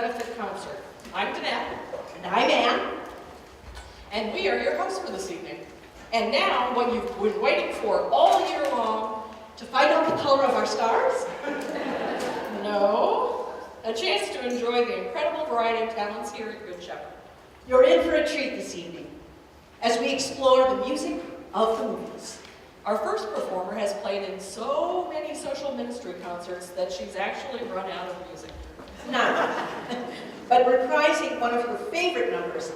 benefit concert. I'm Danette. And I'm Ann. And we are your hosts for this evening. And now, what you've been waiting for all year long, To find out the color of our stars? no, a chance to enjoy the incredible variety of talents here at Good Shepherd. You're in for a treat this evening as we explore the music of the movies. Our first performer has played in so many social ministry concerts that she's actually run out of music. Not, but reprising one of her favorite numbers,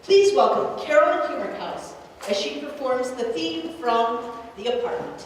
please welcome Carolyn Hummerhouse as she performs the theme from The Apartment.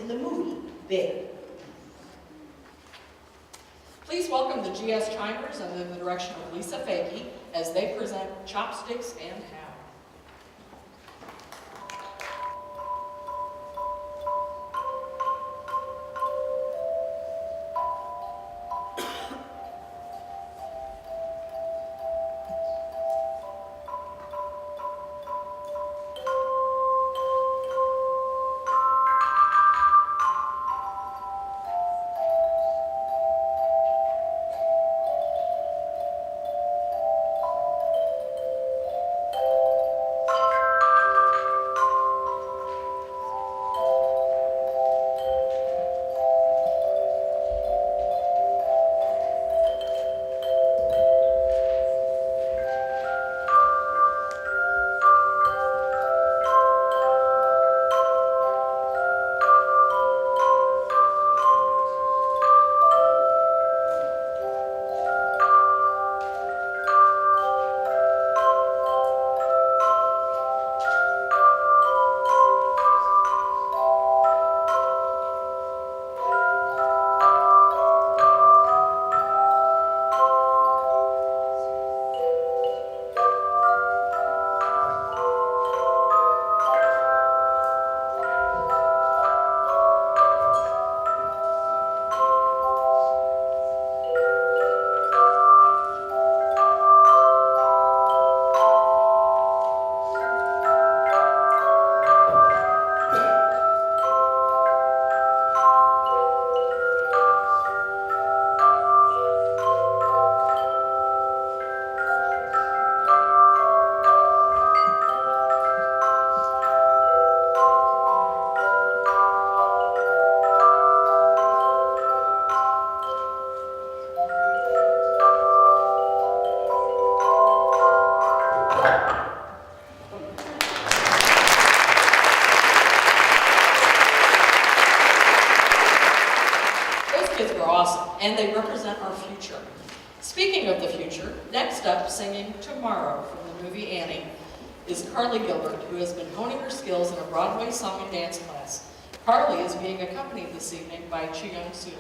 in the movie There. Please welcome the GS Chimers under the direction of Lisa Fakey as they present Chopsticks and How. And they represent our future. Speaking of the future, next up, singing Tomorrow from the movie Annie, is Carly Gilbert, who has been honing her skills in a Broadway song and dance class. Carly is being accompanied this evening by Chi-Young Suter.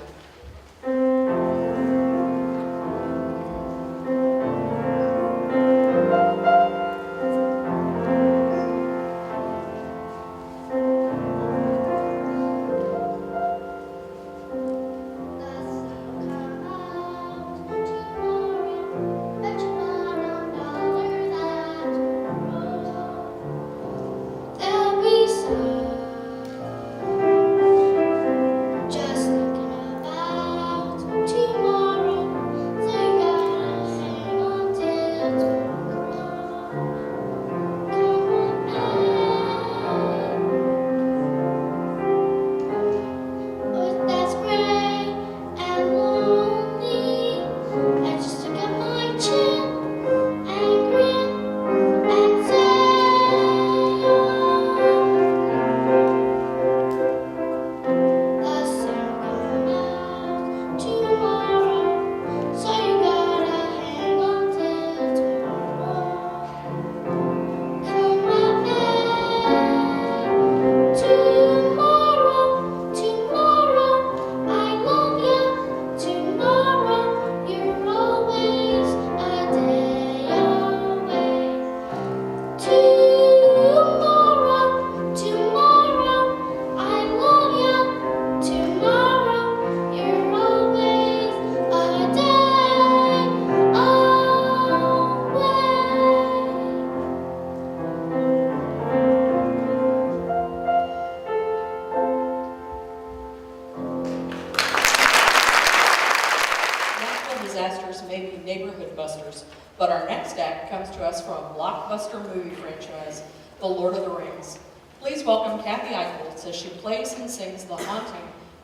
But our next act comes to us from a blockbuster movie franchise, The Lord of the Rings. Please welcome Kathy Eichholz as she plays and sings the haunting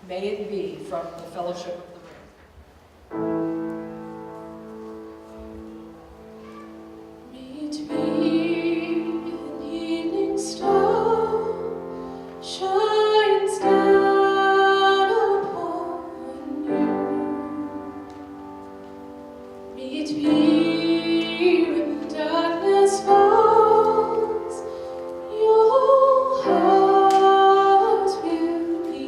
May It Be from The Fellowship of the Ring. May it be an evening star shines down upon you. May it be when darkness falls, your heart will be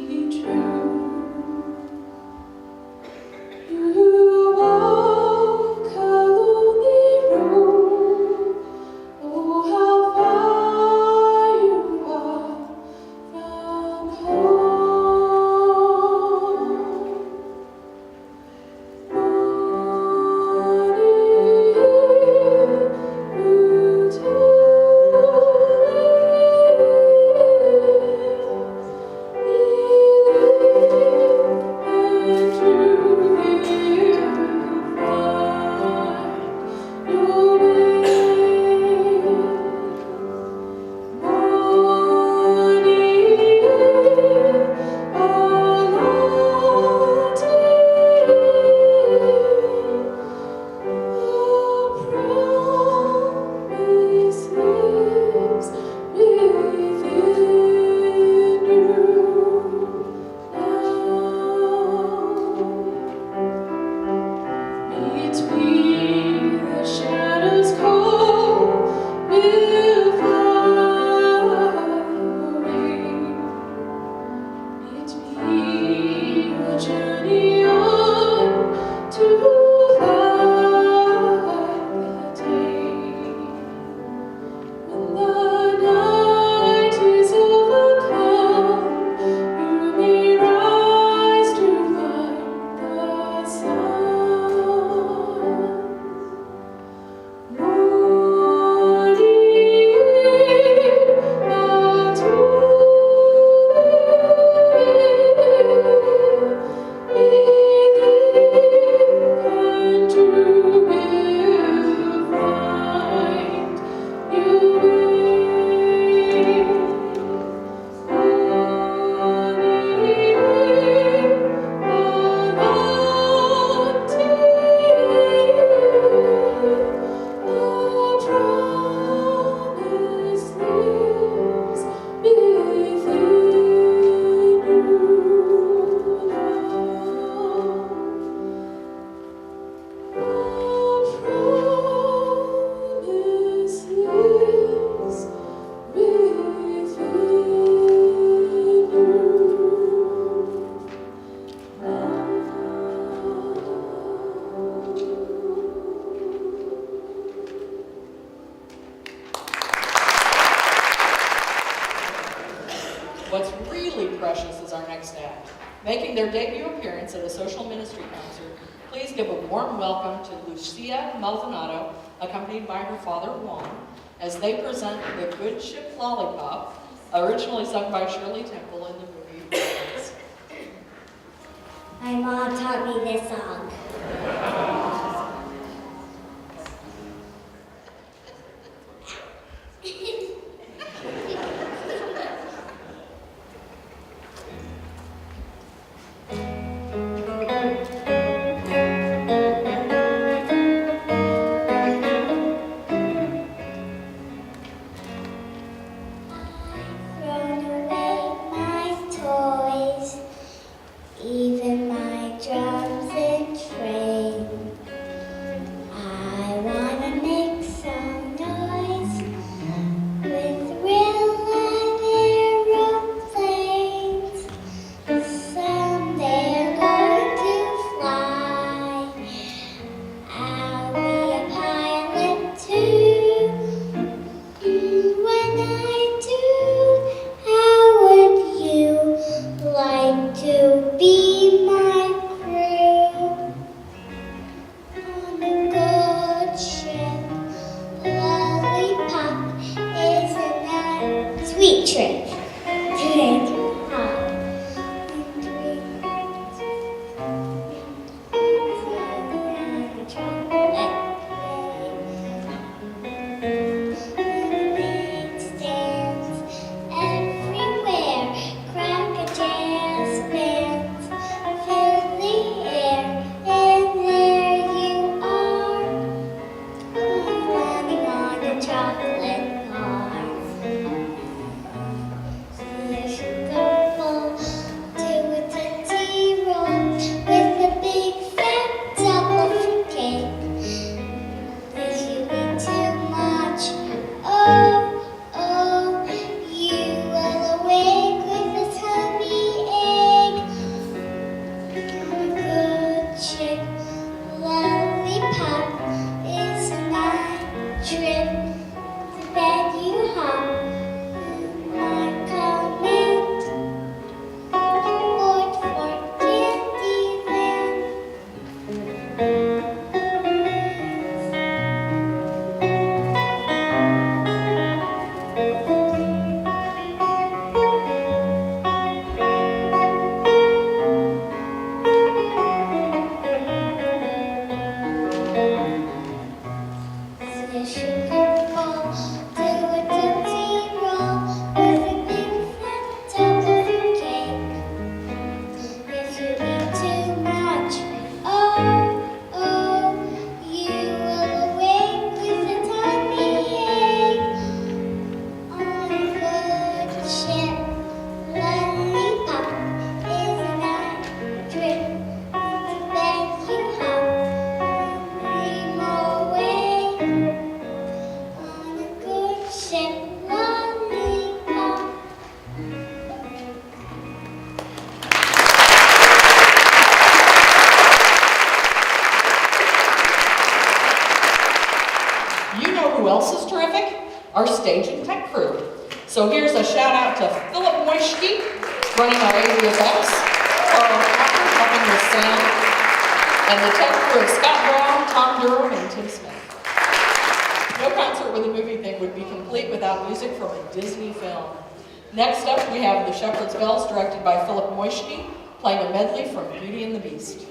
next act. Making their debut appearance at a social ministry concert, please give a warm welcome to Lucia Maldonado, accompanied by her father, Juan, as they present The Good Ship Lollipop, originally sung by Shirley Temple in the movie Friends. My mom taught me this song. Thrown away my toys, even my drums and train. I wanna make some noise with real live aeroplanes. Someday I'm going to fly. I'll be a pilot too. When I do, how would you like to be my crew? On a good ship, lollipop is a sweet trip. Drink hot and drink chocolate. Lemonade stands everywhere, cracker bands fill the air, and there you are, running on a chocolate car. The sugar bowl to a tootsie roll with a big fat double cake. If you eat too much, oh, oh, you will awake with a tummy ache. On a good ship, lollipop is a night trip. To bed you hop, my comment, board for Candyland. The sugar bowl to a tootsie roll with a big fat double cake. If you eat too much, oh, oh, you will awake with a tummy ache. On a good ship, lollipop is a night trip. To bed you hop, dream away. On a good ship, lollipop. You know who else is terrific? Our stage and tech crew. So here's a shout out to Philip Moishke, running our AV events, Carl Packer helping with sound, and the tech crew of Scott Brown, Tom Durham, and Tim Smith. No concert with a movie thing would be complete without music from a Disney film. Next up, we have The Shepherd's Bells, directed by Philip Moishke, playing a medley from Beauty and the Beast.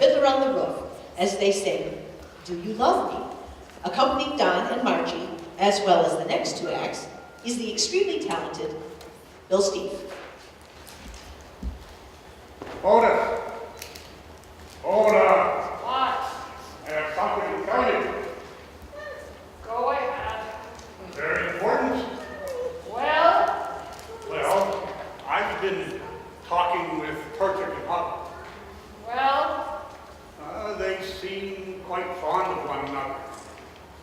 Fiddler on the Roof as they sing, Do You Love Me? Accompanying Don and Margie, as well as the next two acts, is the extremely talented Bill Steve. Order! Order! What? I have something to tell you. Go ahead. Very important. Well, Well, I've been talking with Turchick and Huck. well, They seem quite fond of one another.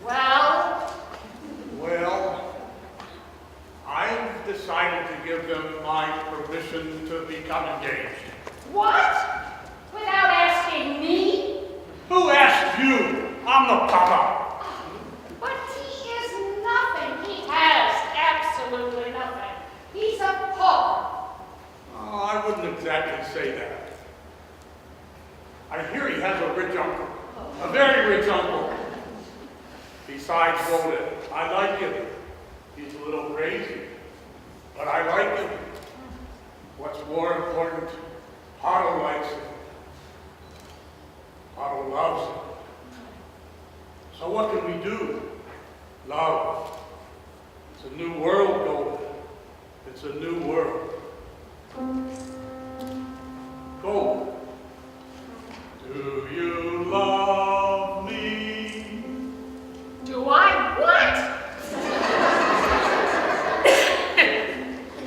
well, Well, I've decided to give them my permission to become engaged. what? Without asking me? Who asked you? I'm the papa. But he is nothing. He has absolutely nothing. He's a pauper. Oh, I wouldn't exactly say that. I hear he has a rich uncle. A very rich uncle. Besides Rhoda, I like him. He's a little crazy, but I like him. What's more important, Otto likes him. Otto loves him. So what can we do? Love. It's a new world, Golden. It's a new world. Golden. Do you love me? Do I what?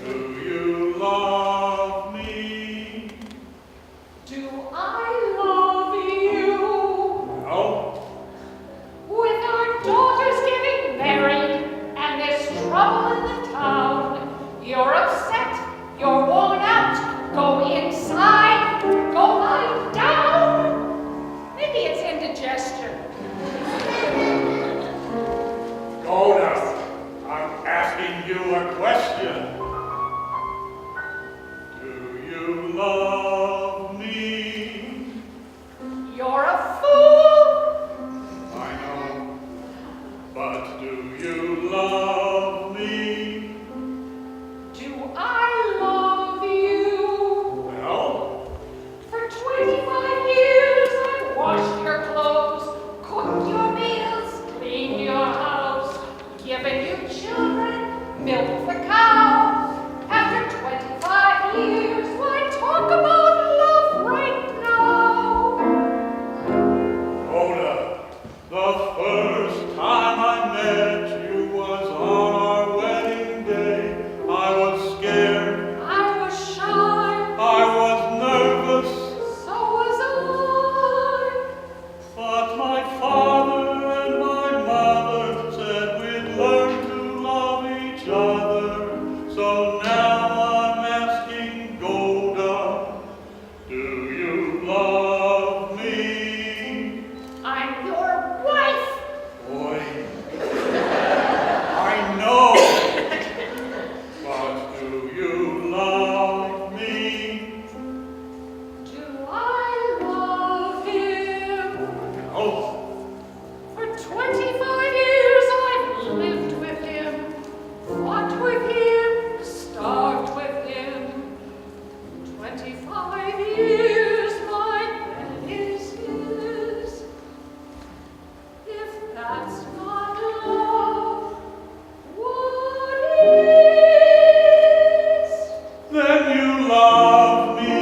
Do you love me? Do I love you? No. With our daughters getting married and there's trouble in the town, you're upset, you're worn out, go inside, go lie down. Maybe it's indigestion. Golda, I'm asking you a question. Do you love me? You're a fool. I know. But do you love me? Do I love you? Well, For 25 years I washed your clothes, cooked your meals, cleaned your house, given you children, milked the cow. After 25 years, why talk about love right now? Golda, the first time I met you was on our wedding day. I was scared. I was shy, I was nervous. so was I. But my father and my mother said we'd learn to love each other. So now I'm asking Golda, do you love me? I'm your wife. Boy, I know. But do you love me? Do I love him? Oh, For 25 years I've lived with him, fought with him, starved with him. 25 years my bed is his. If that's not love, what is? then you love me.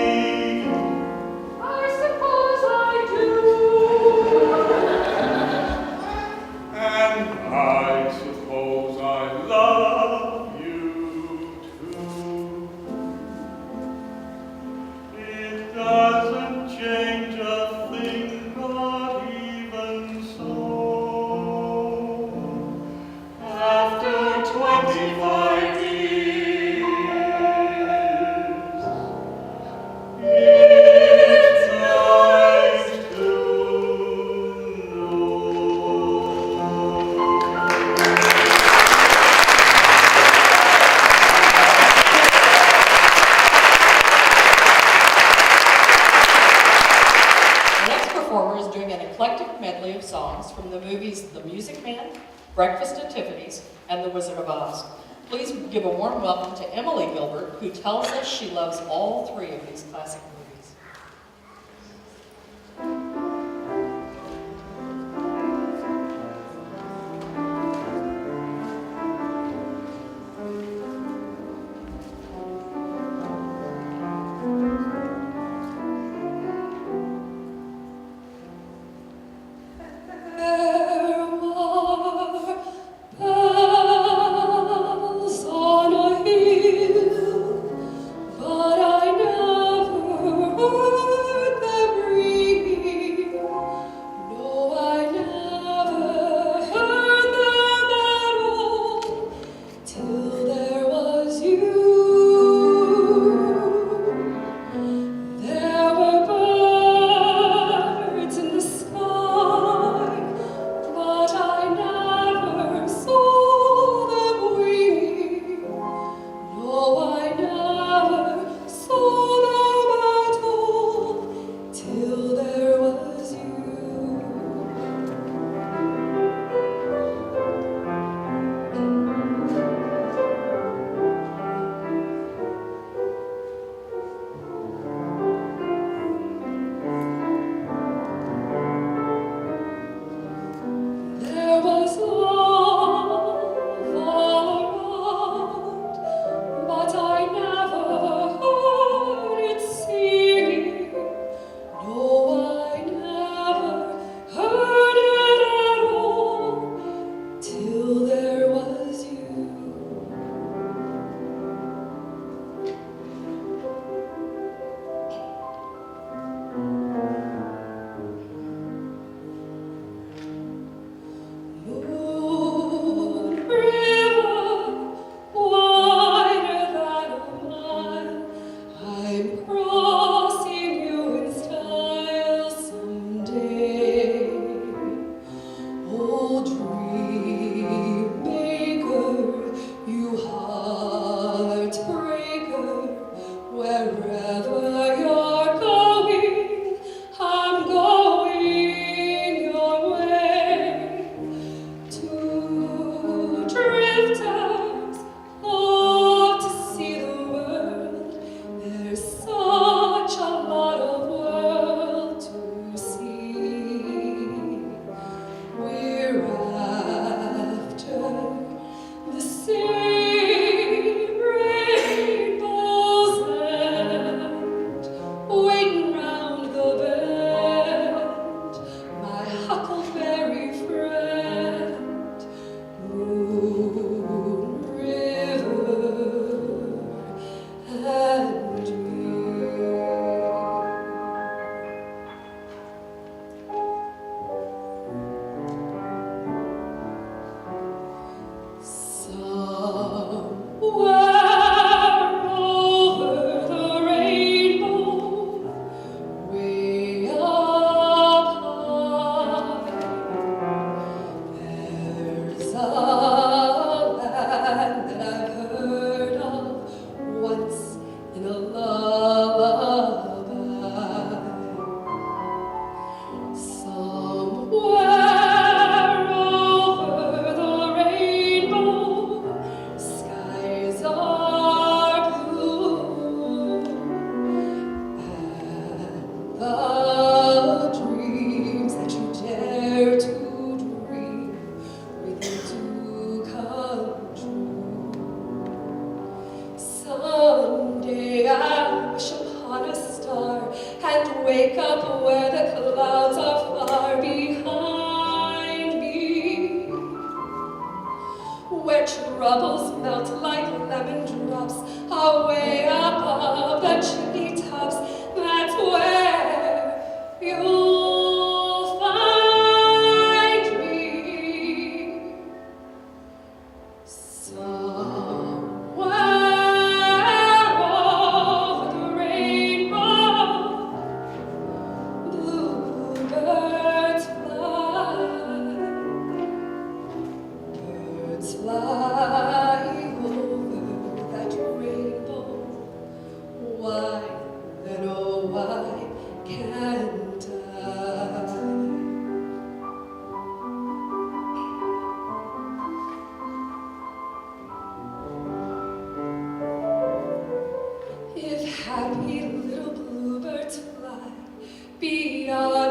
I suppose I do. And I suppose I love you too. It doesn't change a thing, but even so, after 25 years, it's nice to know. The next performer is doing an eclectic medley of songs from the movies The Music Man, Breakfast at Tiffany's, and The Wizard of Oz. Please give a warm welcome to Emily Gilbert, who tells us she loves all three of these classic movies.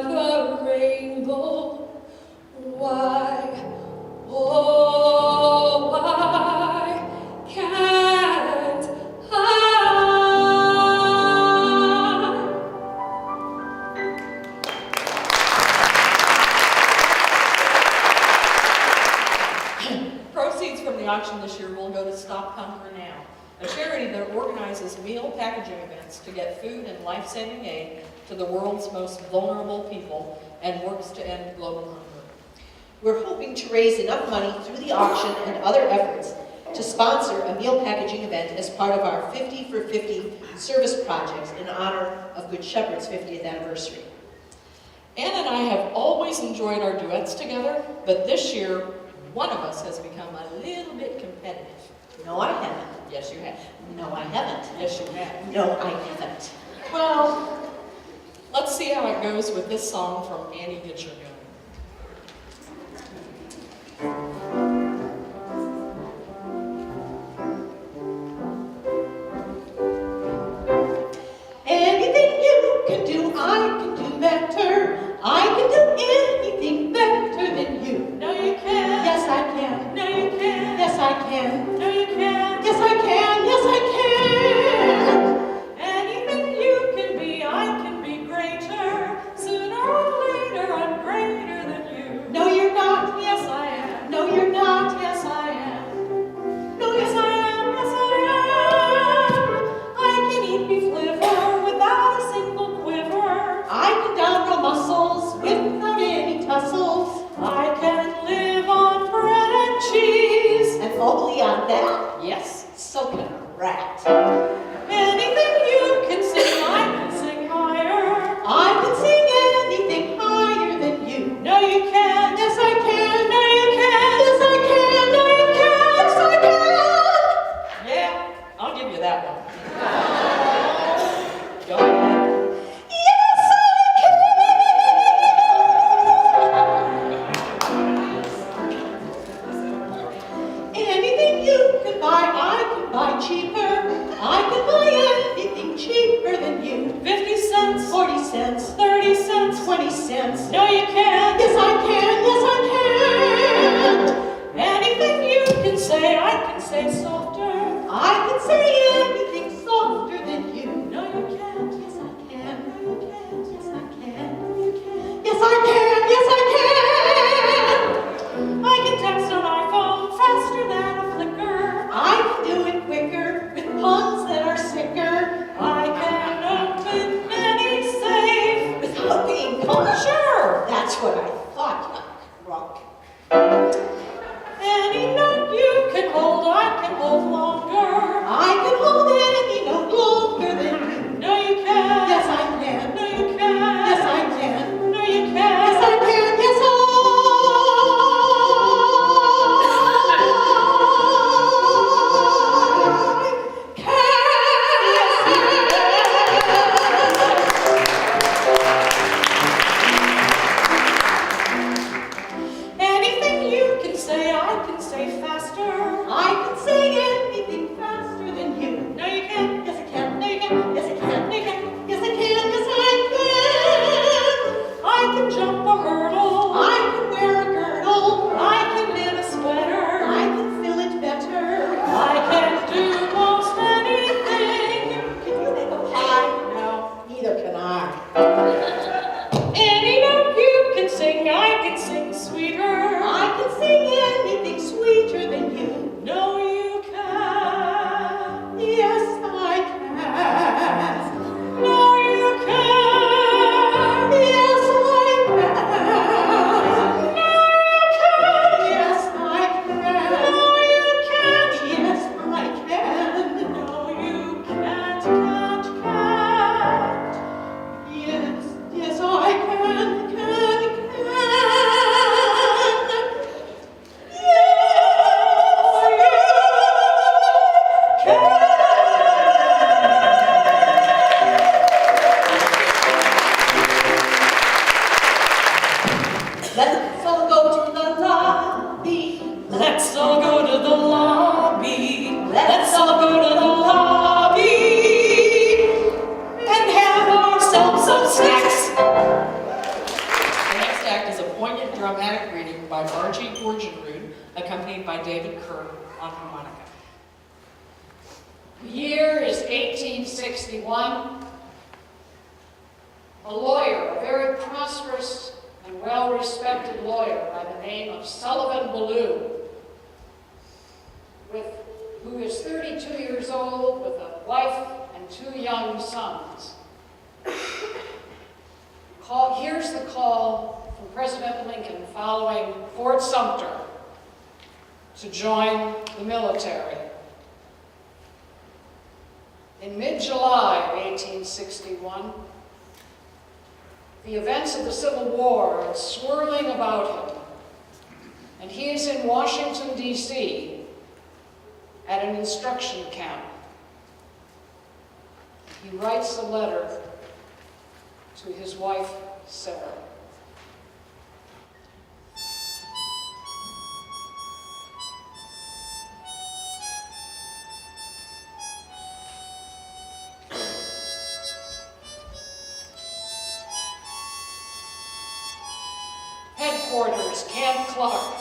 the rainbow. Why, oh, why can't I? Proceeds from the auction this year will go to Stop Hunger Now, a charity that organizes meal packaging events to get food and life-saving aid to the world's most vulnerable people and works to end global hunger. We're hoping to raise enough money through the auction and other efforts to sponsor a meal packaging event as part of our 50 for 50 service projects in honor of Good Shepherd's 50th anniversary. Ann and I have always enjoyed our duets together, but this year, one of us has become a little bit competitive. No, I haven't. Yes, you have. No, I haven't. Yes, you have. No, I haven't. Well, let's see how it goes with this song from Annie Get Your Gun. Anything you can do, I can do better. I can do anything better than you. No, you can't. Yes, I can. No, you can't. Yes, I can. No, you can't. Yes, I can. Yes, I can. Anything you can be, I can be greater. Sooner or later, I'm greater than you. No, you're not. Yes, I am. No, you're not. Yes, I am. No, Yes, I am. Yes, I am. I can eat beef liver without a single quiver. I can down your muscles without any tussles. I can live on bread and cheese. And only on that, Yes. so can a rat. Anything you can sing, I can sing higher. I can sing anything higher than you. No, you can't. Yes, I can. No, you can't. Yes, I can. No, you can. Yes, I can. Yeah, I'll give you that one. Go ahead. Yes, I can. Anything you can buy, I can buy cheaper. I can buy anything cheaper than you. 50 cents, 40 cents, 30 cents. 20 cents. No, you can't. Yes, I can. Yes, I can. Anything you can say, I can say softer. I can say anything softer than you. No, you can't. Yes, I can. No, you can't. Yes, I can. No, you can't. Yes, I can. Yes, I I can text an iPhone faster than a flicker. can. I can do it quicker with puns that are sicker I can open any safe. without being caught. Sure. That's what I thought, you crook. Any note you can hold, I can hold longer. I can hold any note longer than you. No, you can't. Yes, I can. No, you can't. Yes, I can. No, you Yes, can't. I can. Yes, I Anything you can say, I can say faster. I can say anything faster than you. No, you can't. Yes, I can. No, you can't. Yes, I can. No, you can't. Yes, I can. Yes, I I can jump a hurdle. can. I can wear a girdle. I can knit a sweater. I can fill it better. I can do most anything. Can you make a pie? No. Neither can I. Any note you can sing, I can sing sweeter. I can sing anything sweeter than you. No, you can't. Yes, I can. No, you can't. Yes, I can. No, you can't. Yes, I can. No, you can't. Yes, I can. No, you can't. Yes, yes, I can. Let's all go to the lobby. Let's all go to the lobby. Let's all go to the lobby and have ourselves some snacks. act is a poignant dramatic reading by Margie Borgenrud, accompanied by David Kerr on harmonica. The year is 1861. A lawyer, a very prosperous and well-respected lawyer by the name of Sullivan Ballou, who is 32 years old with a wife and 2 young sons, here's the call from President Lincoln following Fort Sumter to join the military. In mid-July of 1861, the events of the Civil War are swirling about him, and he is in Washington, D.C. at an instruction camp. He writes a letter to his wife, Sarah. Headquarters, Camp Clark,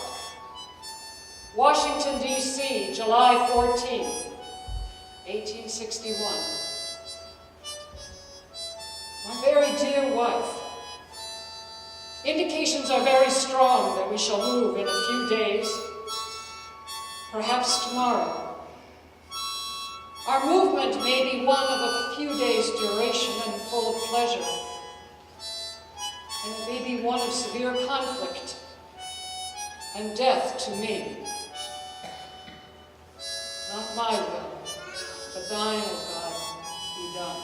Washington, D.C., July 14th, 1861. My very dear wife, indications are very strong that we shall move in a few days, perhaps tomorrow. Our movement may be one of a few days' duration and full of pleasure, and it may be one of severe conflict and death to me. Not my will, but thine, O God, be done.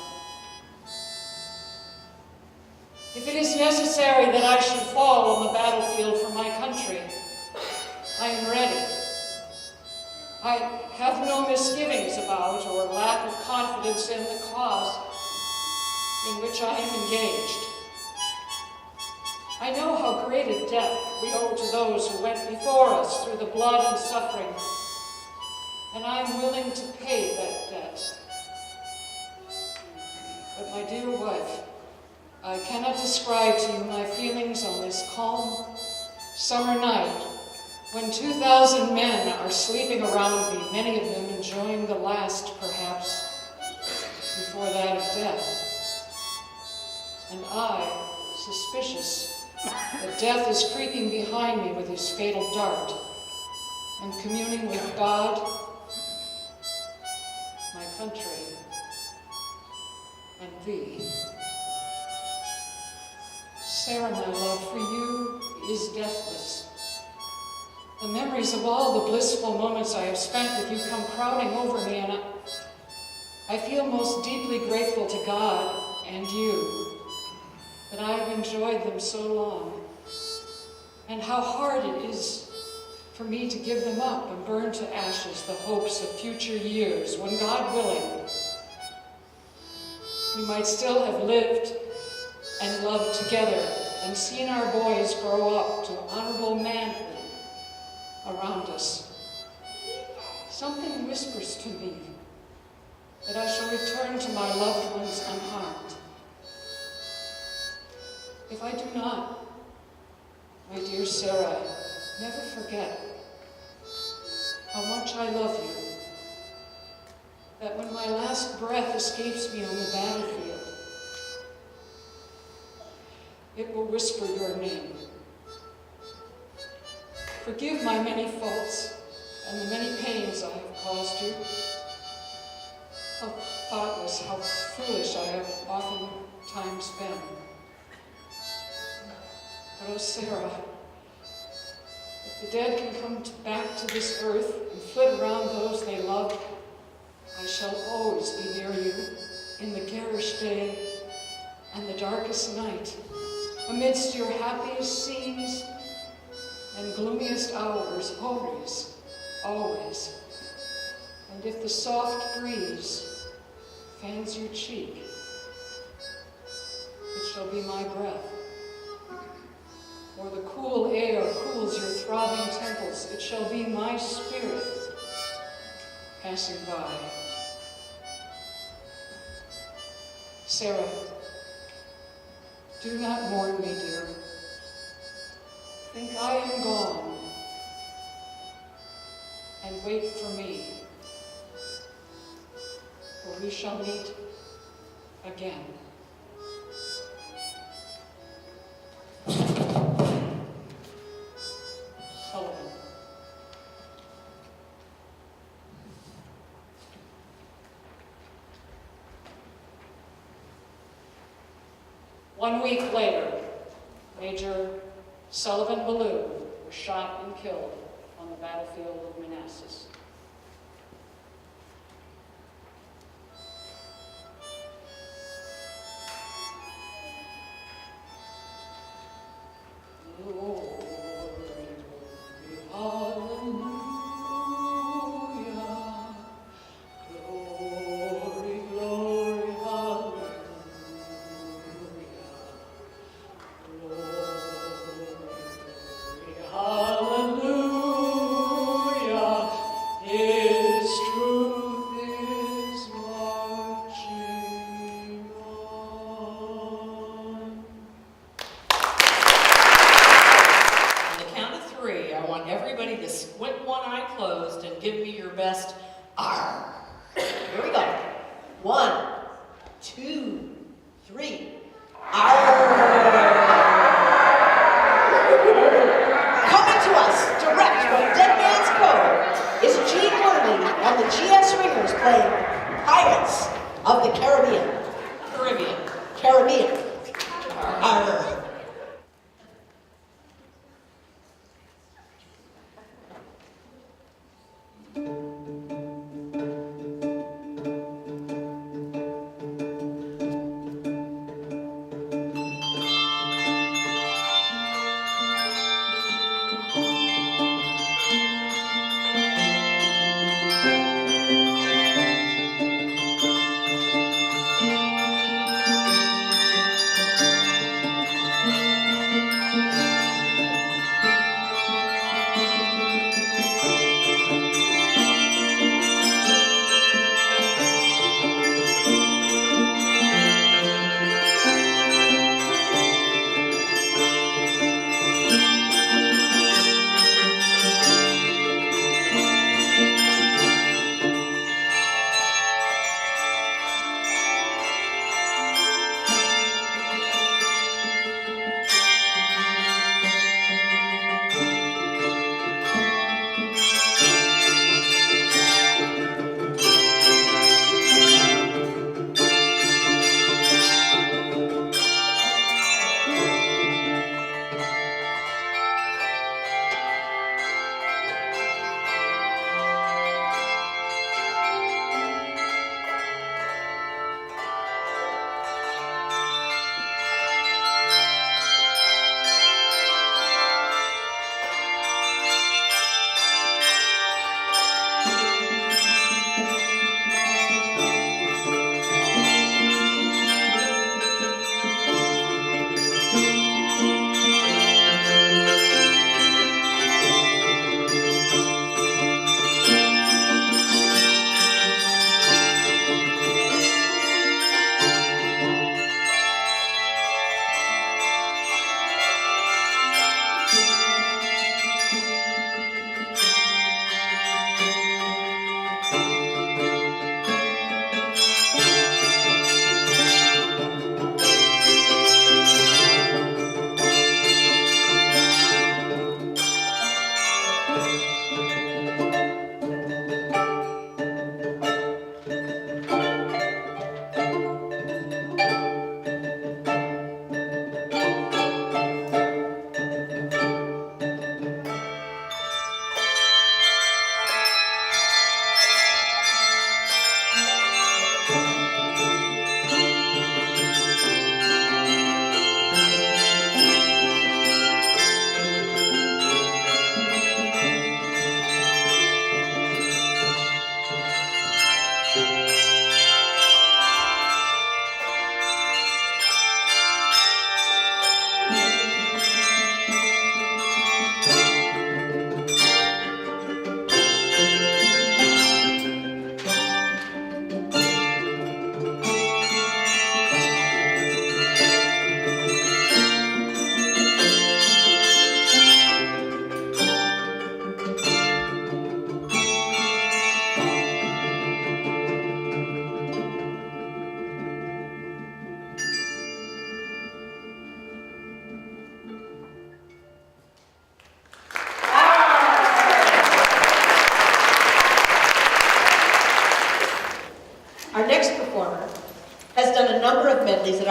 If it is necessary that I should fall on the battlefield for my country, I am ready. I have no misgivings about or lack of confidence in the cause in which I am engaged. I know how great a debt we owe to those who went before us through the blood and suffering, and I am willing to pay that debt. But my dear wife, I cannot describe to you my feelings on this calm summer night when 2,000 men are sleeping around me, many of them enjoying the last, perhaps, before that of death. And I, suspicious that death is creeping behind me with his fatal dart and communing with God, my country, and thee. Sarah, my love for you is deathless. The memories of all the blissful moments I have spent with you come crowding over me, and I feel most deeply grateful to God and you that I have enjoyed them so long, and how hard it is for me to give them up and burn to ashes the hopes of future years when, God willing, we might still have lived and loved together and seen our boys grow up to honorable manhood around us. Something whispers to me that I shall return to my loved ones unharmed. If I do not, my dear Sarah, never forget how much I love you, that when my last breath escapes me on the battlefield, it will whisper your name. Forgive my many faults and the many pains I have caused you. How thoughtless, how foolish I have oftentimes been. But oh, Sarah, if the dead can come back to this earth and flit around those they love, I shall always be near you in the garish day and the darkest night, amidst your happiest scenes and gloomiest hours, always, always. And if the soft breeze fans your cheek, it shall be my breath. Or the cool air cools your throbbing temples, it shall be my spirit passing by. Sarah, do not mourn me, dear. wait for me, for we shall meet again. Sullivan. One week later, Major Sullivan Ballou was shot and killed on the battlefield of Manassas. Everybody to squint one eye closed and give me your best "Arr." Here we go. 1, 2, 3. Coming to us direct from Dead Man's Cove is Gene Worley and the GS Ringers playing Pirates of the Caribbean. Caribbean. Arr.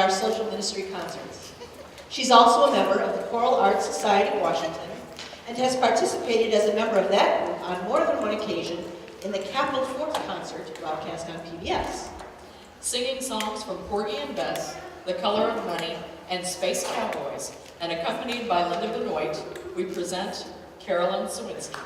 our social ministry concerts. She's also a member of the Choral Arts Society of Washington and has participated as a member of that group on more than one occasion in the Capitol Fourth concert broadcast on PBS. Singing songs from Porgy and Bess, The Color of Money, and Space Cowboys, and accompanied by Linda Benoit, we present Carolyn Sawinski.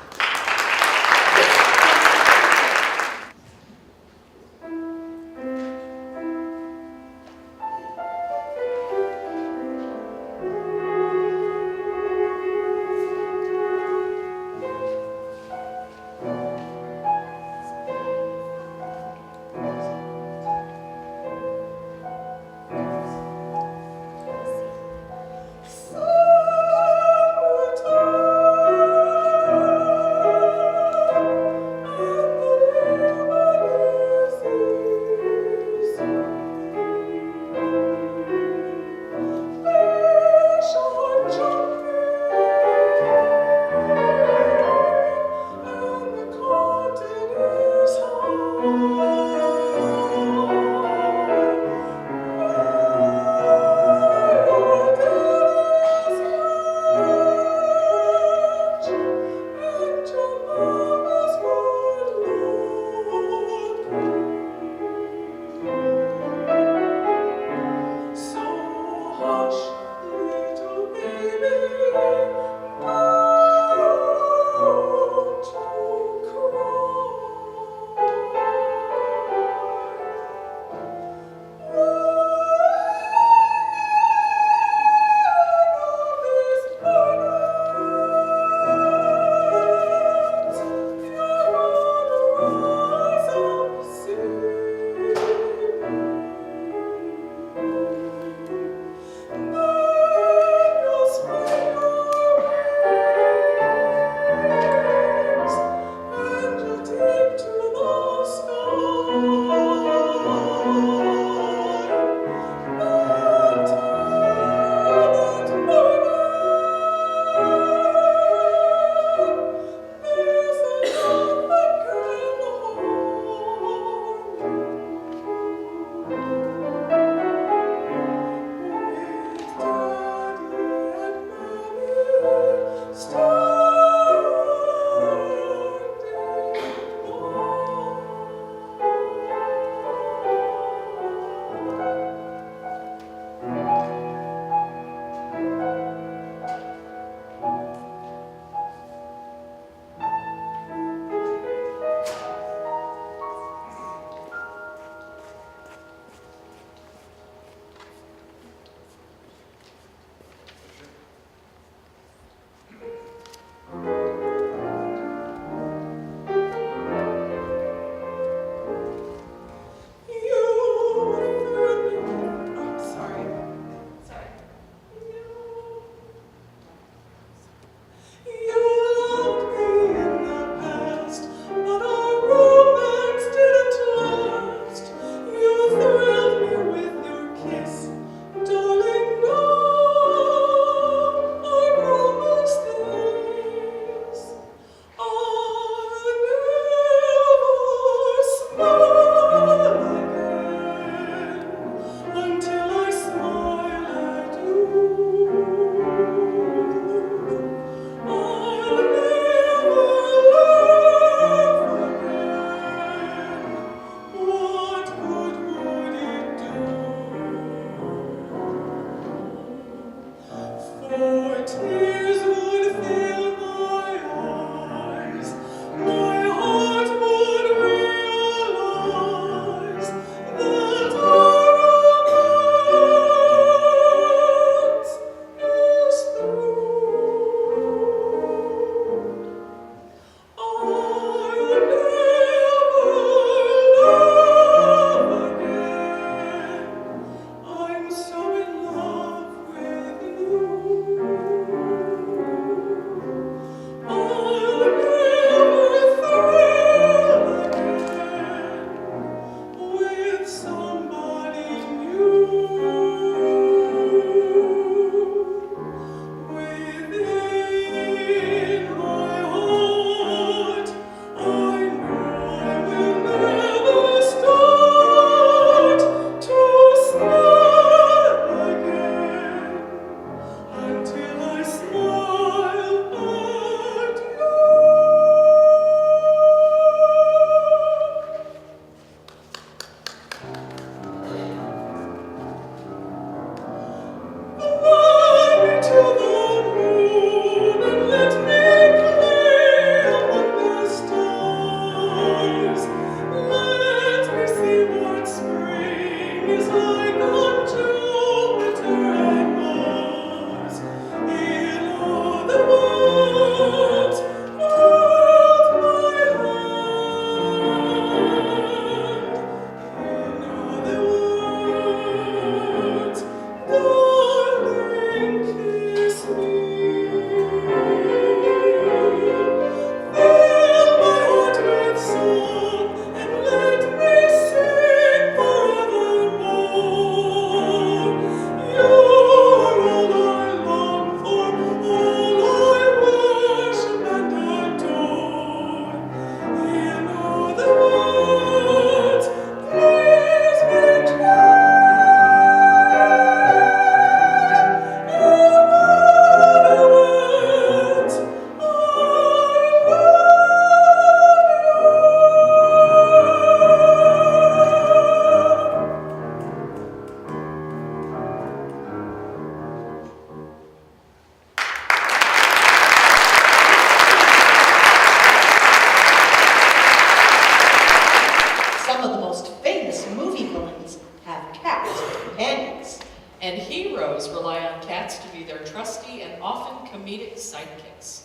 comedic sidekicks.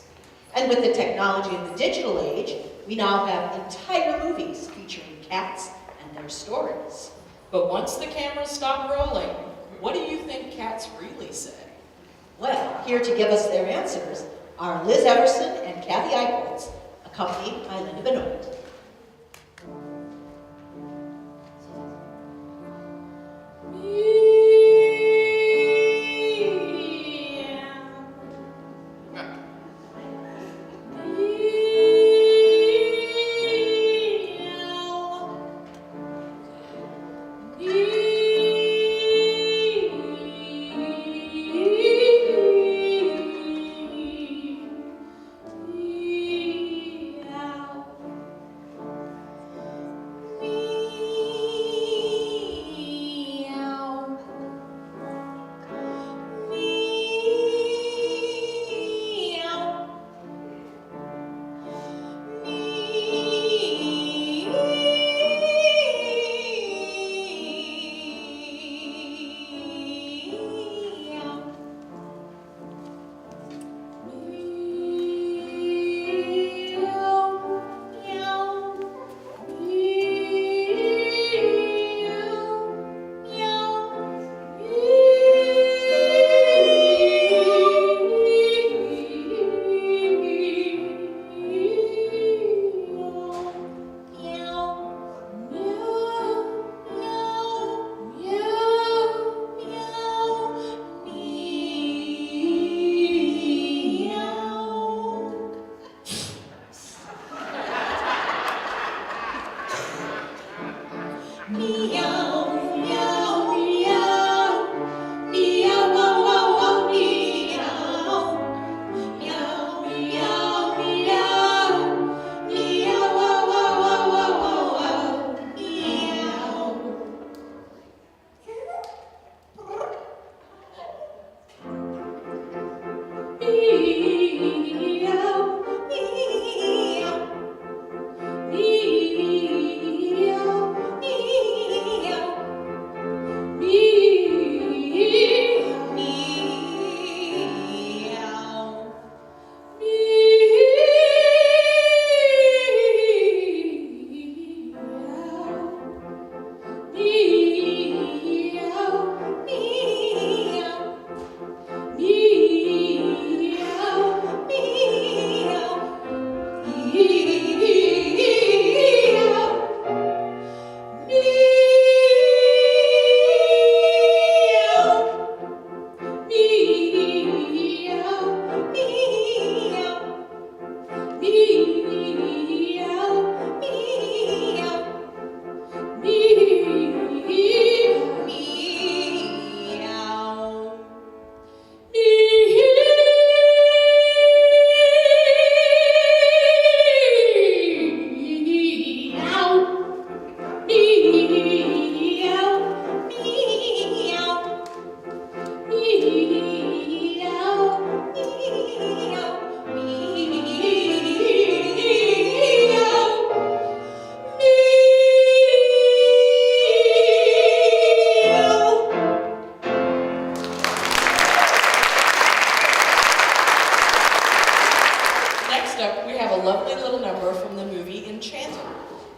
And with the technology of the digital age, we now have entire movies featuring cats and their stories. But once the cameras stop rolling, what do you think cats really say? Well, here to give us their answers are Liz Everson and Kathy Eichholz, accompanied by Linda Benoit.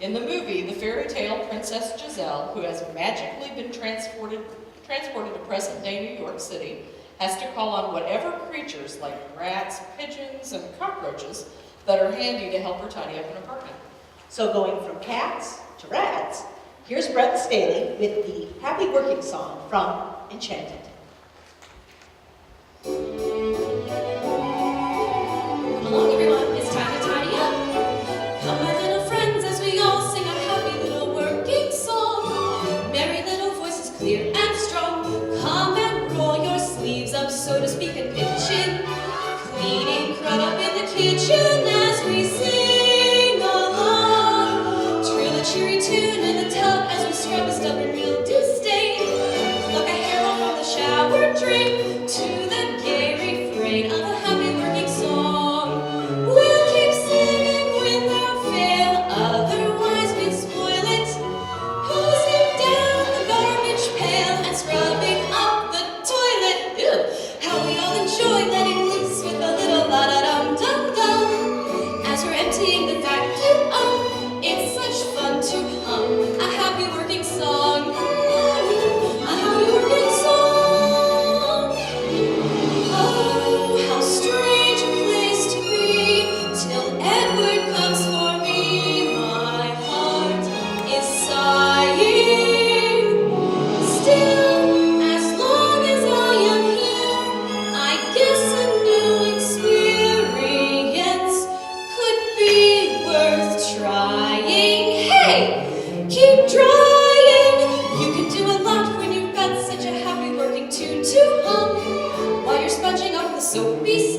In the movie, the fairy tale Princess Giselle, who has magically been transported to present-day New York City, has to call on whatever creatures like rats, pigeons, and cockroaches that are handy to help her tidy up an apartment. So going from cats to rats, here's Brett Staley with the Happy Working Song from Enchanted. Come along, everyone, it's time to tidy up. Come, my little friends, as we all sing our happy little working song. Merry little voices, clear and strong. Come and roll your sleeves up, so to speak, and pitch in. Cleaning crud up in the kitchen as we sing along. Trill a cheery tune in the tub as we scrub a stubborn mildew stain. Pluck a hair off from the shower drain to the gay refrain of a happy working song. We'll keep singing without fail, otherwise we'd spoil it. Hosing down the garbage pail and scrubbing up the toilet. Ew. How we all enjoy letting loose with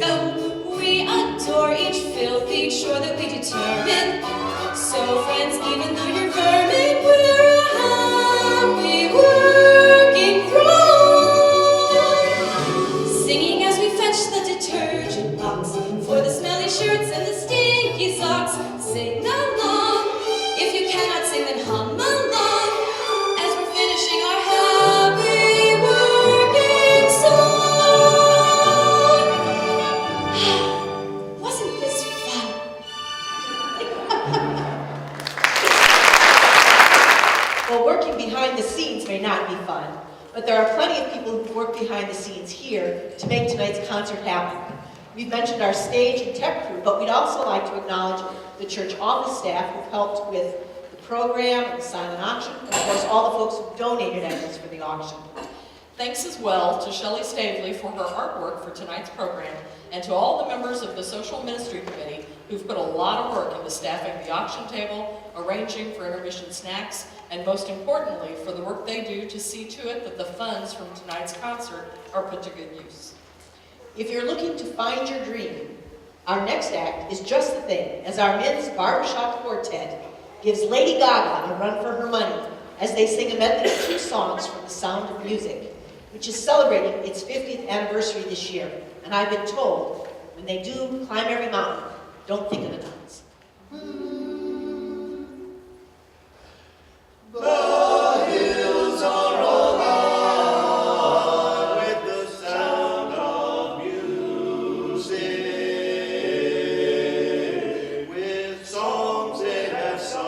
film. We adore each filth, each shore that we determine. So friends, even though you're vermin, we're a happy working throng. Singing as we fetch the detergent box for the smelly shirts and the stinky socks. Sing along. If you cannot sing, then hum along as we're finishing our happy working song. Wasn't this fun? Well, working behind the scenes may not be fun, but there are plenty of people who work behind the scenes here to make tonight's concert happen. We've mentioned our stage and tech crew, but we'd also like to acknowledge the church office staff who've helped with the program and the silent auction, and of course all the folks who donated items for the auction. Thanks as well to Shelley Stavely for her artwork for tonight's program, and to all the members of the Social Ministry Committee who've put a lot of work into staffing the auction table, arranging for intermission snacks, and most importantly, for the work they do to see to it that the funds from tonight's concert are put to good use. If you're looking to find your dream, our next act is just the thing, as our men's barbershop quartet gives Lady Gaga a run for her money as they sing a medley of 2 songs from The Sound of Music, which is celebrating its 50th anniversary this year. And I've been told, when they do Climb Every Mountain, don't think of the mountains. The hills are alive with the sound of music, with songs they have sung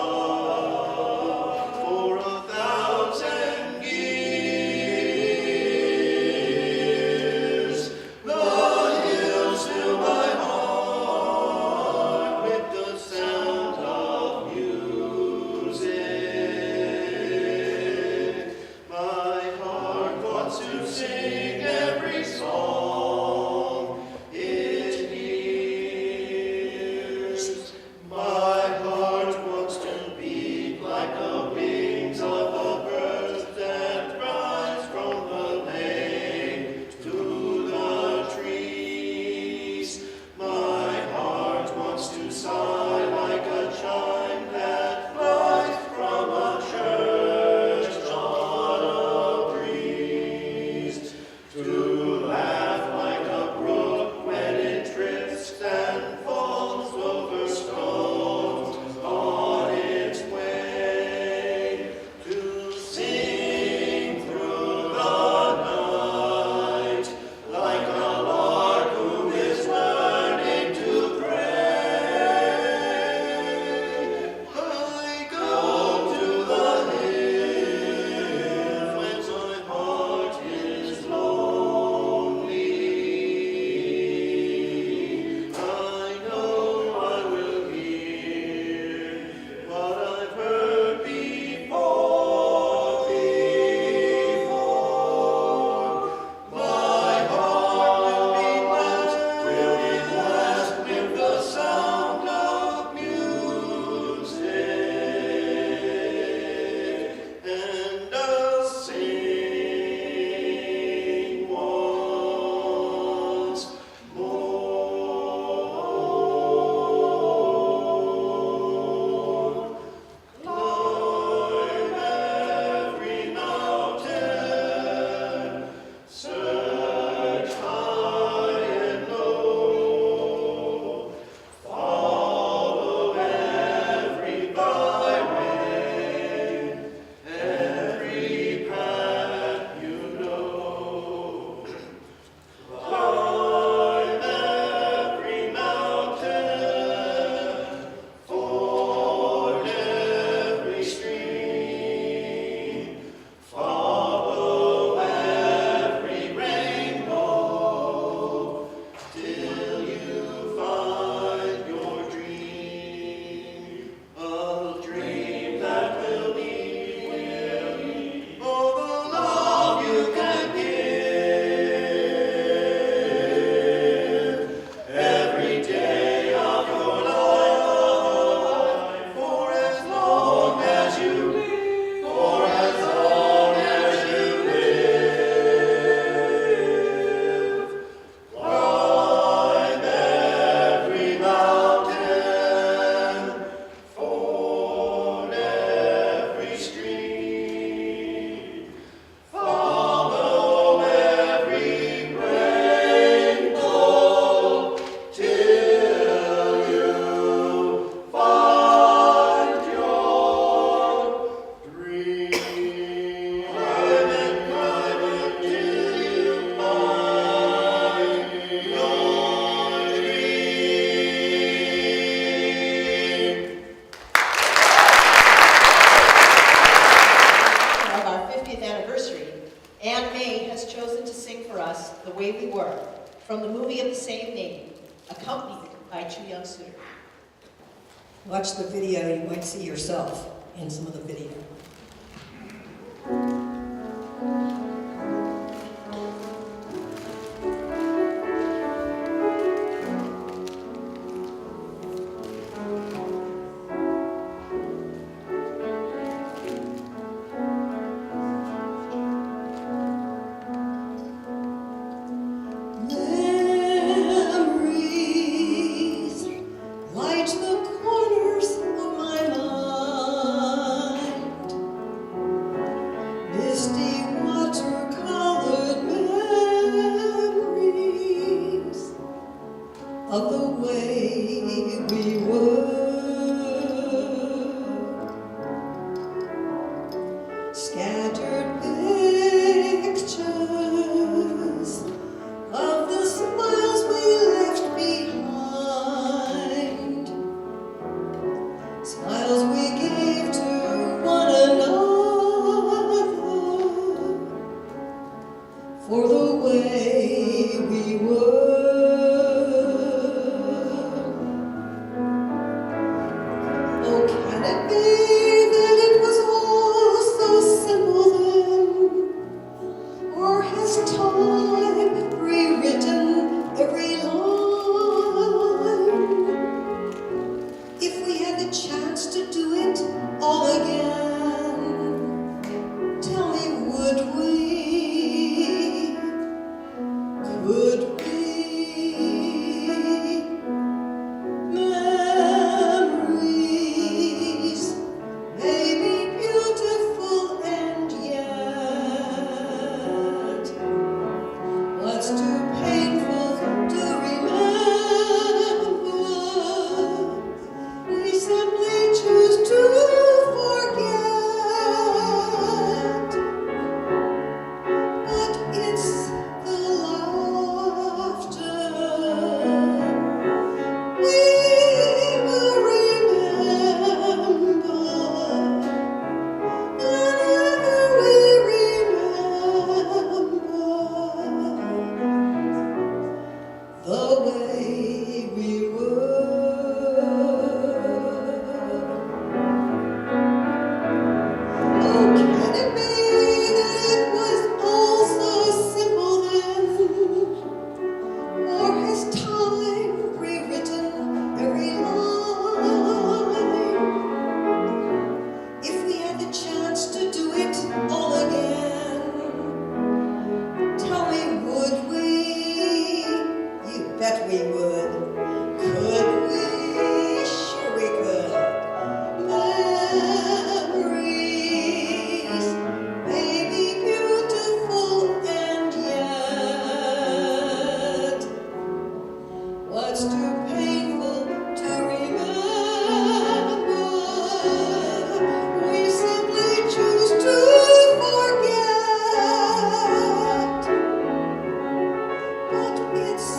for 1,000 years. The hills fill my heart with the sound of from the movie of the same name, accompanied by two young suitors. Watch the video, you might see yourself in some of the video. Memories light the corners of my mind. Misty watercolored memories of the way we were. Scattered pictures of the smiles we left behind, smiles we gave to one another for the way we were. Oh, can it be that it was all so simple then? Or has time rewritten every line? If we had the chance to do it all again, tell me, would we? Could we? Memories may be beautiful and yet what's too painful to remember, we simply choose to forget. But it's the laughter we will remember. Whenever we remember the way we were. Oh, can it be that it was all so simple then? Or has time rewritten every line? If we had the chance to do it all again, tell me, would we? You bet we would. Could we? Sure we could. Memories may be beautiful and yet what's too painful to remember, we simply choose to forget. But it's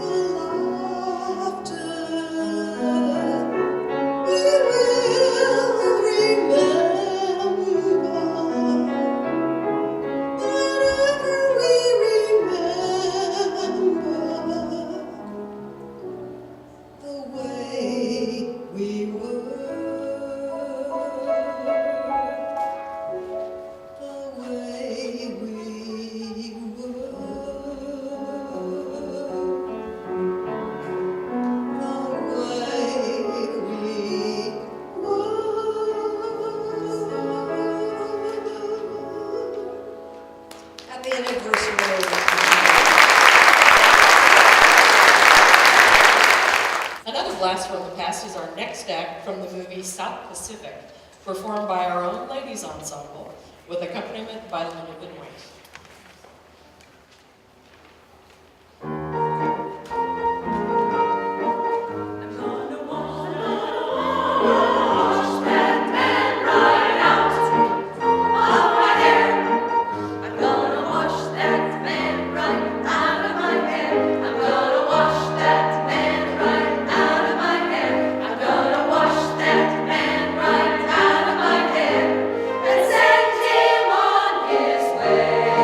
the laughter we will remember. Whenever we remember the way we were, the way we were, the way we were. Happy anniversary. Another blast from the past is our next act from the movie South Pacific, performed by our own ladies ensemble, with accompaniment by Linda Benoit. And send him on his way.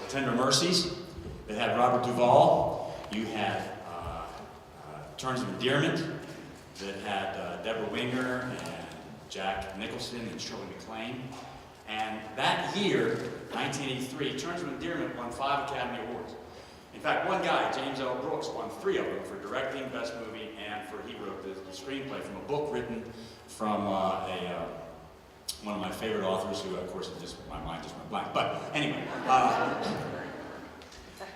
Tender Mercies that had Robert Duvall. You had Terms of Endearment that had Deborah Winger and Jack Nicholson and Shirley MacLaine. And that year, 1983, Terms of Endearment won 5 Academy Awards. In fact, one guy, James L. Brooks, won 3 of them for directing, best movie, and for he wrote the screenplay from a book written from one of my favorite authors, who, of course, my mind just went blank. But anyway,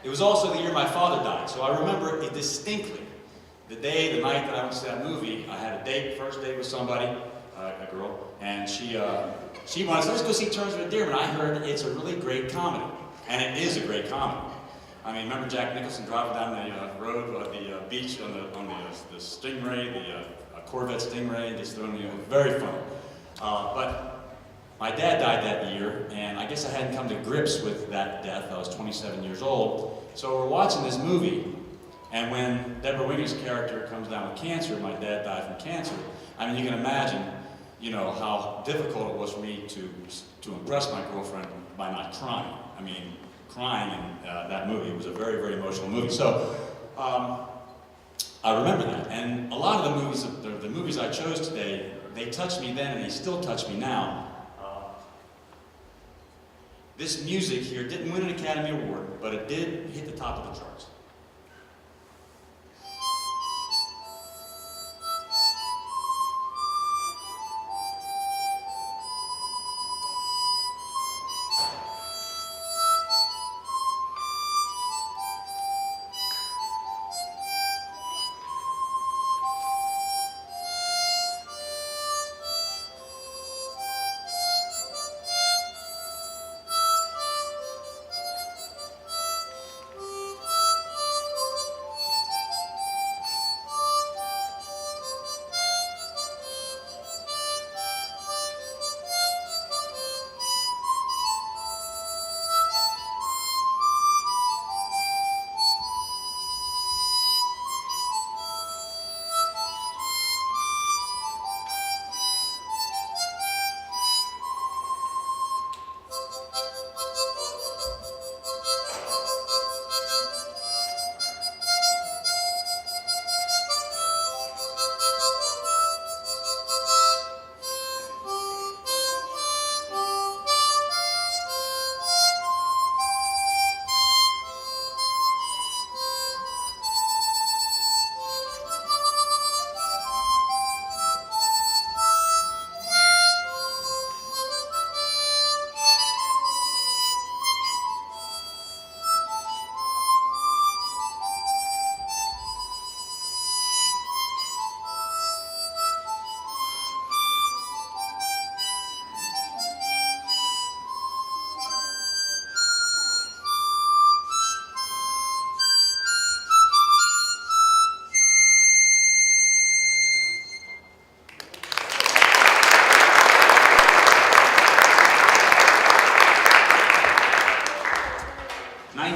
it was also the year my father died, so I remember it distinctly. The day, the night that I went to see that movie, I had a date, first date with somebody, a girl, and she wanted, let's go see Terms of Endearment. I heard it's a really great comedy, and it is a great comedy. I mean, remember Jack Nicholson driving down the road, the beach on the Stingray, the Corvette Stingray, just throwing very funny. But my dad died that year, and I guess I hadn't come to grips with that death. I was 27 years old. So we're watching this movie, and when Deborah Winger's character comes down with cancer, my dad died from cancer. I mean, you can imagine, you know, how difficult it was for me to impress my girlfriend by not crying. I mean, crying in that movie. It was a very, very emotional movie. So I remember that. And a lot of the movies I chose today, they touched me then and they still touch me now. This music here didn't win an Academy Award, but it did hit the top of the charts.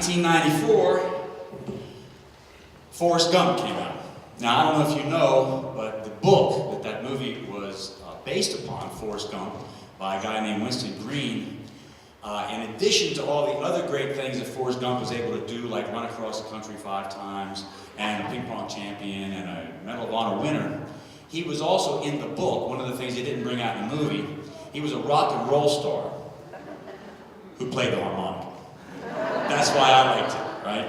In 1994, Forrest Gump came out. Now, I don't know if you know, but the book that movie was based upon, Forrest Gump, by a guy named Winston Green, in addition to all the other great things that Forrest Gump was able to do, like run across the country 5 times, and a ping pong champion, and a Medal of Honor winner, he was also in the book, one of the things they didn't bring out in the movie, he was a rock and roll star who played the harmonica. That's why I liked it, right?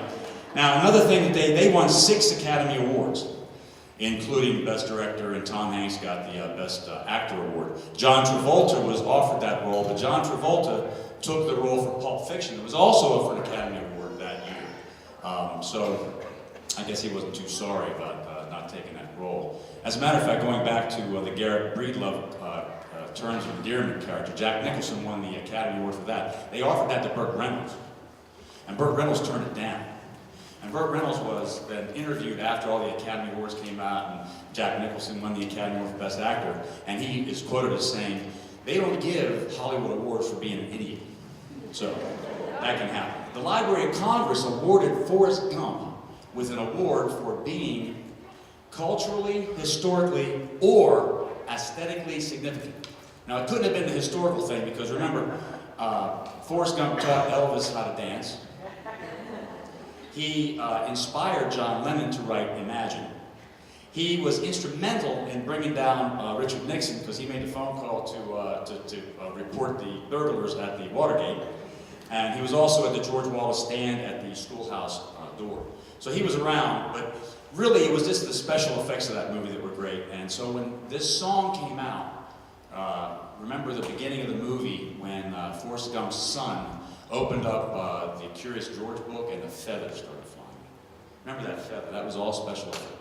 Now, another thing that they won 6 Academy Awards, including Best Director, and Tom Hanks got the Best Actor Award. John Travolta was offered that role, but John Travolta took the role for Pulp Fiction. It was also for an Academy Award that year. So I guess he wasn't too sorry about not taking that role. As a matter of fact, going back to the Garrett Breedlove Terms of Endearment character, Jack Nicholson won the Academy Award for that. They offered that to Burt Reynolds, and Burt Reynolds turned it down. And Burt Reynolds was then interviewed after all the Academy Awards came out and Jack Nicholson won the Academy Award for Best Actor, and he is quoted as saying, "They don't give Hollywood awards for being an idiot." So that can happen. The Library of Congress awarded Forrest Gump with an award for being culturally, historically, or aesthetically significant. Now, it couldn't have been the historical thing because remember, Forrest Gump taught Elvis how to dance. he inspired John Lennon to write Imagine. He was instrumental in bringing down Richard Nixon because he made the phone call to report the burglars at the Watergate. And he was also at the George Wallace stand at the schoolhouse door. So he was around, but really it was just the special effects of that movie that were great. And so when this song came out, remember the beginning of the movie when Forrest Gump's son opened up the Curious George book and the feathers started flying. Remember that feather? That was all special effects.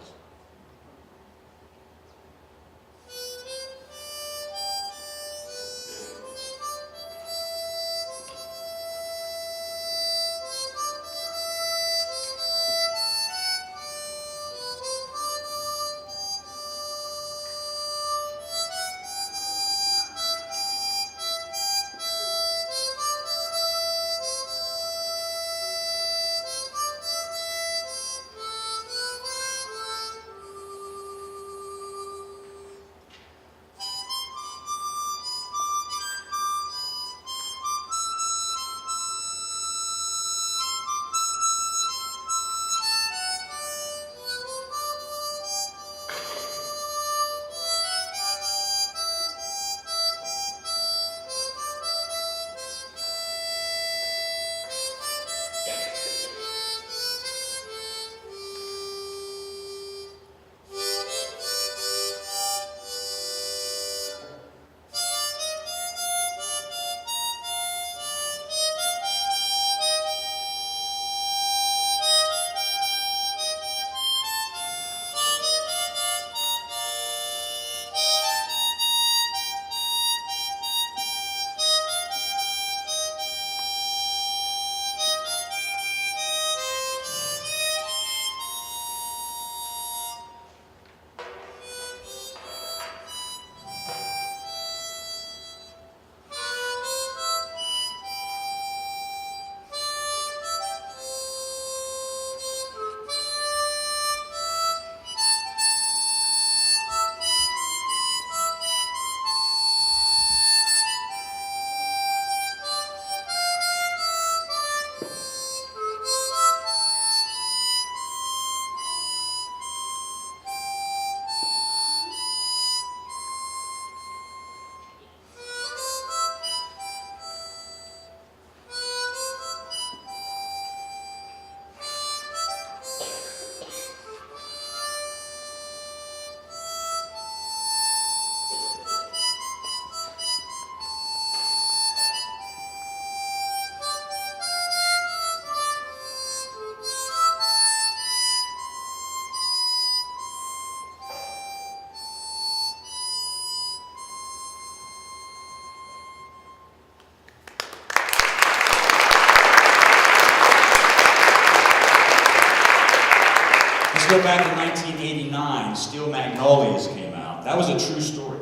Let's go back to 1989, Steel Magnolias came out. That was a true story.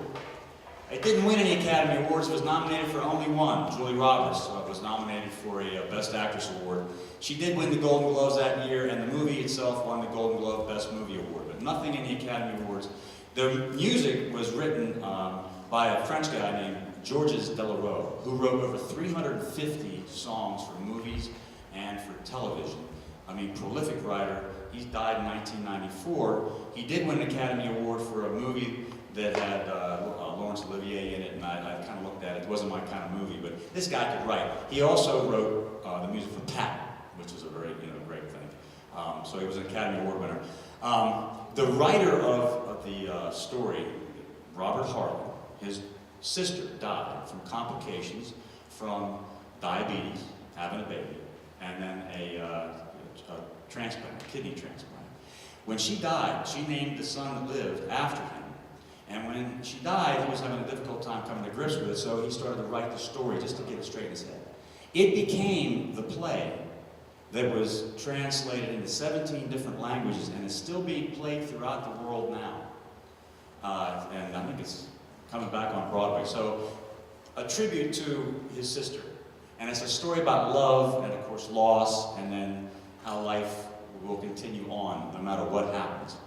It didn't win any Academy Awards, it was nominated for only one. Julie Roberts was nominated for a Best Actress Award. She did win the Golden Globes that year, and the movie itself won the Golden Globe Best Movie Award, but nothing in the Academy Awards. The music was written by a French guy named Georges Delerue, who wrote over 350 songs for movies and for television. I mean, prolific writer. He died in 1994. He did win an Academy Award for a movie that had Laurence Olivier in it, and I kind of looked at it. It wasn't my kind of movie, but this guy could write. He also wrote the music for Patton, which is a very great thing. So he was an Academy Award winner. The writer of the story, Robert Harlan, his sister died from complications from diabetes, having a baby, and then a transplant, a kidney transplant. When she died, she named the son that lived after him. And when she died, he was having a difficult time coming to grips with it, so he started to write the story just to get it straight in his head. It became the play that was translated into 17 different languages and is still being played throughout the world now. And I think it's coming back on Broadway. So, a tribute to his sister. And it's a story about love and, of course, loss, and then how life will continue on no matter what happens.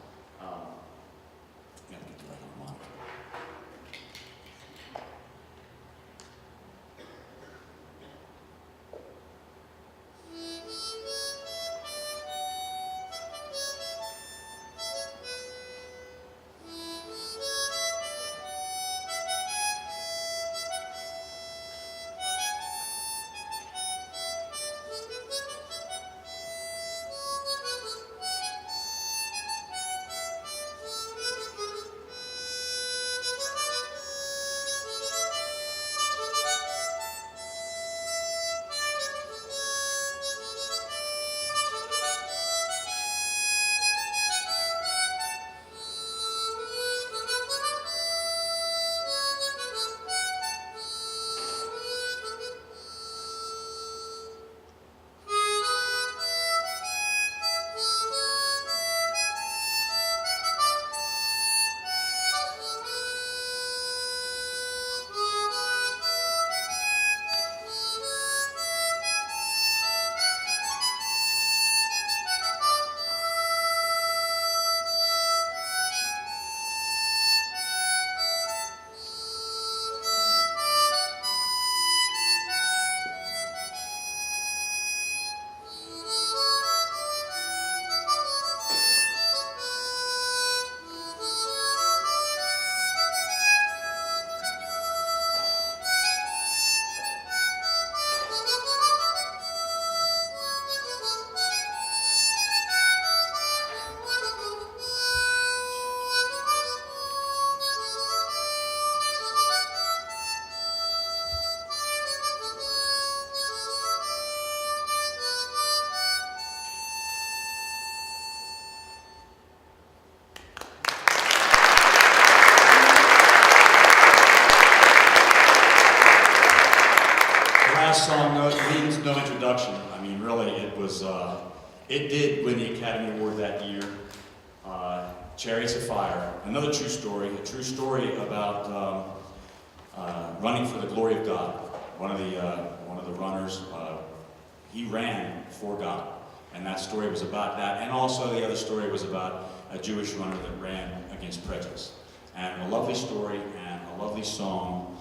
last song needs no introduction. I mean, really, it did win the Academy Award that year. Chariots of Fire, another true story, a true story about running for the glory of God. One of the runners, he ran for God, and that story was about that. And also the other story was about a Jewish runner that ran against prejudice. And a lovely story and a lovely song.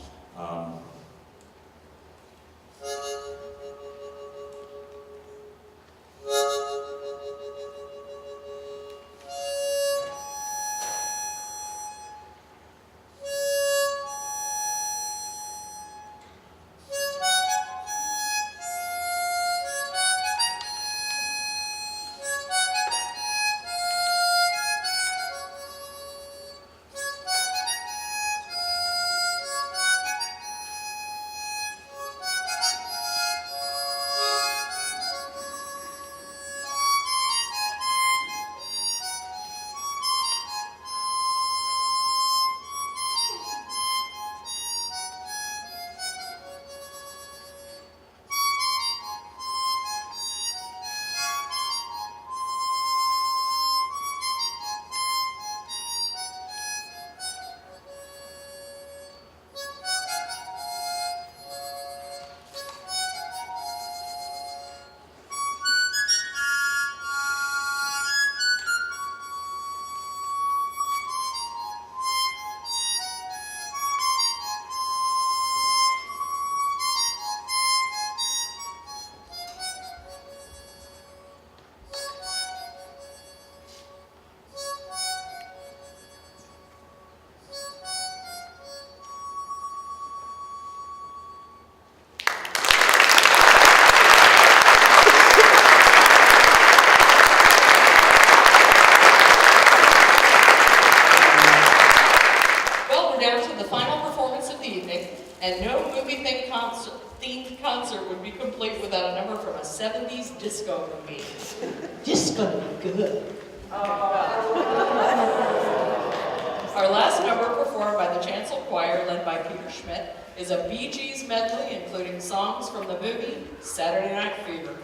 And no movie-themed concert would be complete without a number from a 70s disco movie. This is gonna be good. Our last number, performed by the Chancel Choir, led by Peter Schmidt, is a Bee Gees medley, including songs from the movie Saturday Night Fever.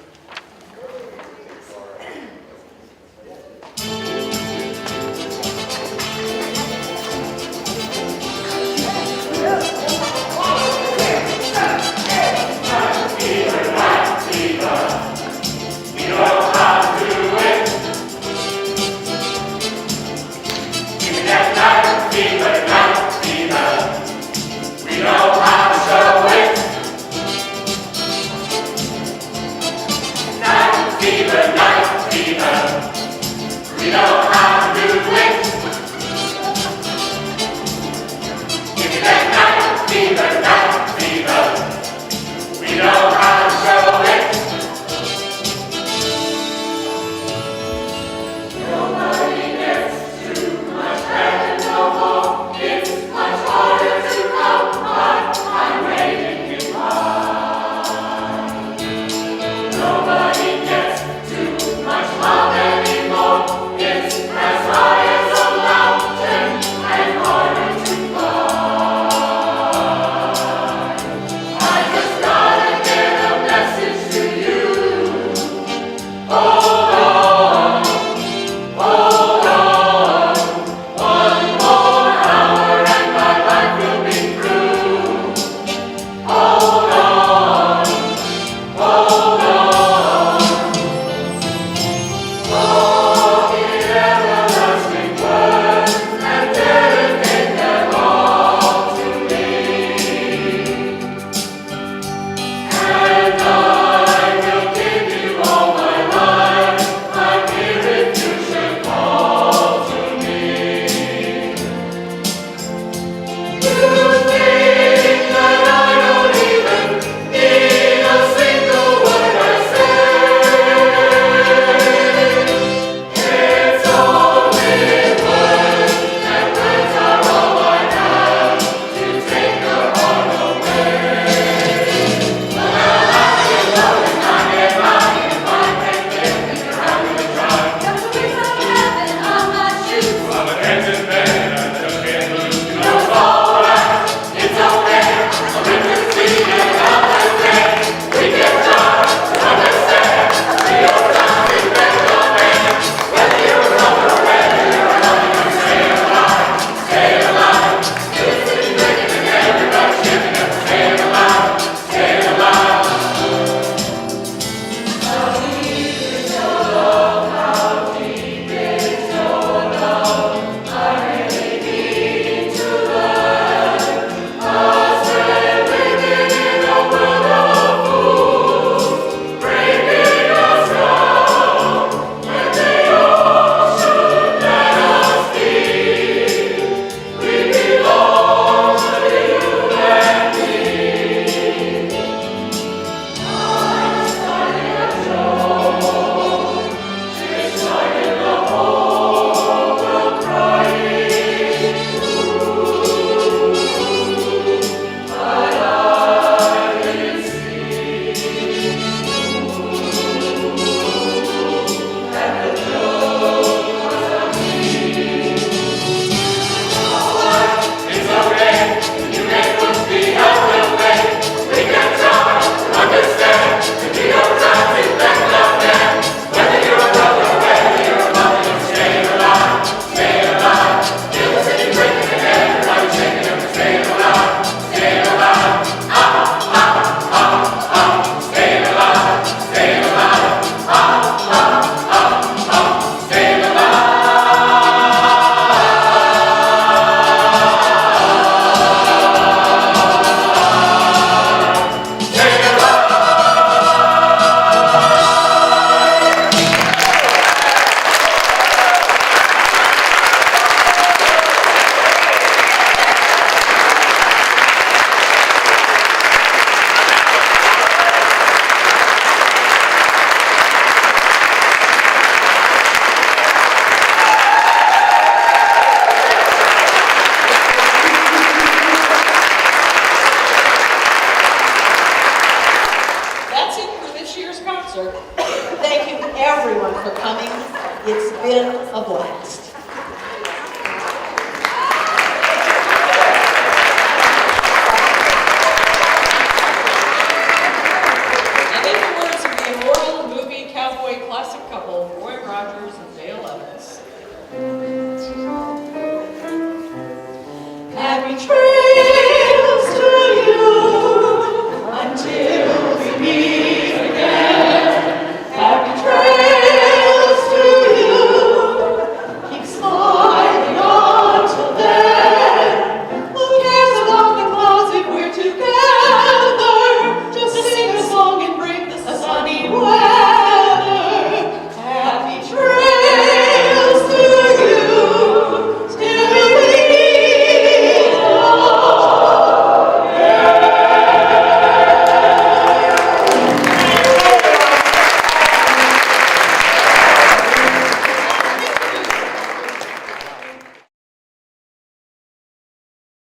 Fever, been a blast.